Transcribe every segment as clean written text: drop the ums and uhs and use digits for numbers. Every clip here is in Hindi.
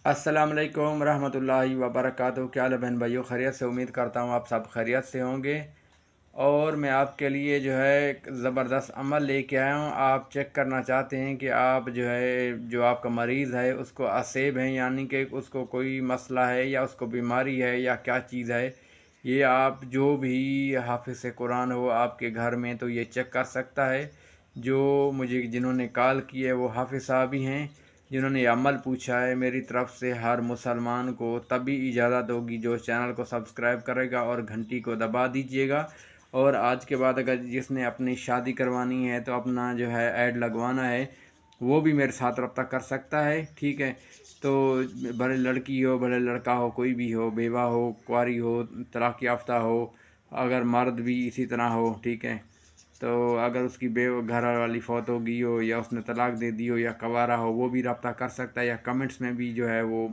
अस्सलाम वालेकुम रहमतुल्लाहि व बरकातुहू। क्या हाल है बहन भाइयों, खैरियत से? उम्मीद करता हूँ आप सब खैरियत से होंगे। और मैं आपके लिए जो है एक ज़बरदस्त अमल लेके आया हूँ। आप चेक करना चाहते हैं कि आप जो है, जो आपका मरीज़ है उसको असेब है, यानी कि उसको कोई मसला है या उसको बीमारी है या क्या चीज़ है। ये आप जो भी हाफिज़ कुरान हो आपके घर में तो ये चेक कर सकता है। जो मुझे जिन्होंने कॉल की है वो हाफिज़ साहब ही हैं, जिन्होंने ये अमल पूछा है। मेरी तरफ़ से हर मुसलमान को तभी इजाज़त होगी जो चैनल को सब्सक्राइब करेगा और घंटी को दबा दीजिएगा। और आज के बाद अगर जिसने अपनी शादी करवानी है तो अपना जो है ऐड लगवाना है, वो भी मेरे साथ रब्ता कर सकता है, ठीक है। तो भले लड़की हो भले लड़का हो, कोई भी हो, बेवा हो, कुंवारी हो, तलाक़ याफ्ता हो, अगर मर्द भी इसी तरह हो, ठीक है। तो अगर उसकी घर वाली फौत हो गई हो या उसने तलाक दे दी हो या कवारा हो, वो भी रब्ता कर सकता है, या कमेंट्स में भी जो है वो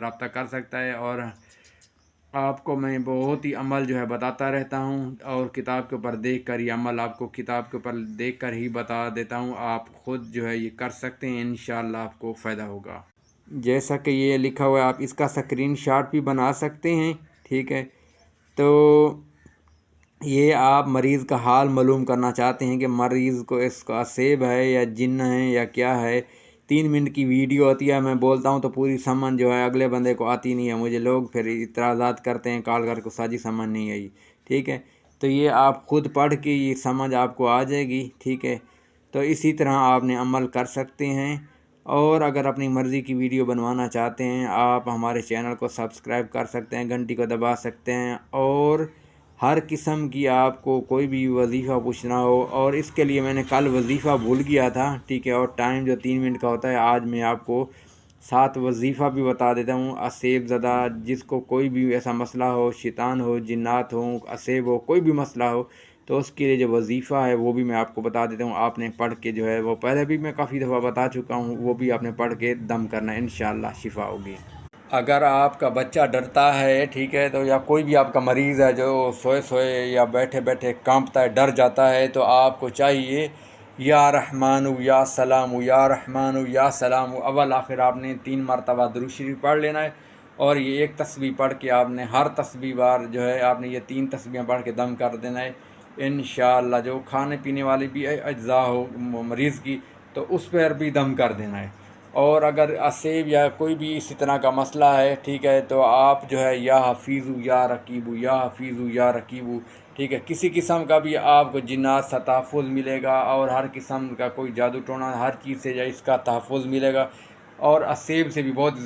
रब्ता कर सकता है। और आपको मैं बहुत ही अमल जो है बताता रहता हूँ, और किताब के ऊपर देख कर ये अमल आपको किताब के ऊपर देख कर ही बता देता हूँ। आप ख़ुद जो है ये कर सकते हैं, इंशाअल्लाह आपको फ़ायदा होगा। जैसा कि ये लिखा हुआ है, आप इसका स्क्रीनशॉट भी बना सकते हैं, ठीक है। तो ये आप मरीज़ का हाल मालूम करना चाहते हैं कि मरीज़ को इसका सेब है या जिन्न है या क्या है। 3 मिनट की वीडियो आती है, मैं बोलता हूँ तो पूरी समझ जो है अगले बंदे को आती नहीं है। मुझे लोग फिर इतराज़ात करते हैं कॉल करके, साजी समझ नहीं आई, ठीक है। तो ये आप ख़ुद पढ़ के ये समझ आपको आ जाएगी, ठीक है। तो इसी तरह आपने अमल कर सकते हैं। और अगर अपनी मर्ज़ी की वीडियो बनवाना चाहते हैं, आप हमारे चैनल को सब्सक्राइब कर सकते हैं, घंटी को दबा सकते हैं। और हर किस्म की आपको कोई भी वजीफ़ा पूछना हो, और इसके लिए मैंने कल वजीफ़ा भूल गया था, ठीक है। और टाइम जो 3 मिनट का होता है, आज मैं आपको 7 वजीफ़ा भी बता देता हूँ। असेब ज़दा जिसको कोई भी ऐसा मसला हो, शैतान हो, जिन्नात हो, असेब हो, कोई भी मसला हो, तो उसके लिए जो वजीफ़ा है वो भी मैं आपको बता देता हूँ। आपने पढ़ के जो है, वो पहले भी मैं काफ़ी दफ़ा बता चुका हूँ, वो भी आपने पढ़ के दम करना है, इंशाअल्लाह शिफ़ा होगी। अगर आपका बच्चा डरता है, ठीक है, तो या कोई भी आपका मरीज़ है जो सोए सोए या बैठे बैठे कांपता है, डर जाता है, तो आपको चाहिए या रहमानु या सलामु, या रहमानु या सलामु, अव्वल आखिर आपने 3 मरतबा दुरूद शरीफ पढ़ लेना है। और ये एक तस्बीह पढ़ के आपने हर तस्बीह बार जो है आपने ये 3 तस्बीहें पढ़ के दम कर देना है। इंशाअल्लाह जो खाने पीने वाली भी अज्ज़ा हो मरीज़ की, तो उस पर भी दम कर देना है। और अगर असेब या कोई भी इसी तरह का मसला है, ठीक है, तो आप जो है या हफीज़ु या रकीबु, या हफीज़ु या रकीबु, ठीक है। किसी किस्म का भी आपको जिन्नात से तहफ़्फ़ुज़ मिलेगा, और हर किस्म का कोई जादू टोना हर चीज़ से या इसका तहफ़्फ़ुज़ मिलेगा। और असेब से भी बहुत